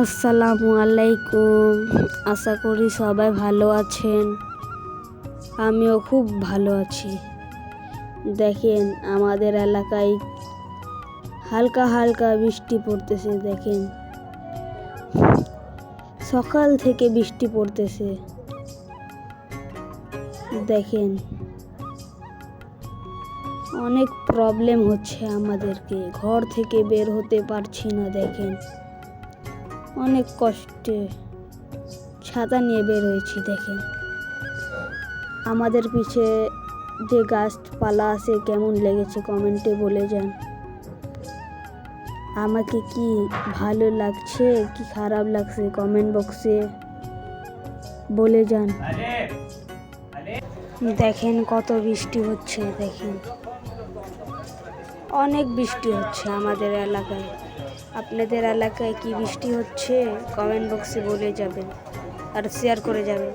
আসসালামু আলাইকুম। আশা করি সবাই ভালো আছেন। আমিও খুব ভালো আছি। দেখেন আমাদের এলাকায় হালকা হালকা বৃষ্টি পড়তেছে। দেখেন সকাল থেকে বৃষ্টি পড়তেছে। দেখেন অনেক প্রবলেম হচ্ছে আমাদেরকে, ঘর থেকে বের হতে পারছি না। দেখেন অনেক কষ্টে ছাতা নিয়ে বের হয়েছি। দেখেন আমাদের পিছে যে গাছপালা আছে কেমন লেগেছে কমেন্টে বলে যান। আমাকে কি ভালো লাগছে কি খারাপ লাগছে কমেন্ট বক্সে বলে যান। দেখেন কত বৃষ্টি হচ্ছে। দেখেন অনেক বৃষ্টি হচ্ছে আমাদের এলাকায়। আপনাদের এলাকায় কি বৃষ্টি হচ্ছে কমেন্ট বক্সে বলে যাবেন আর শেয়ার করে যাবেন।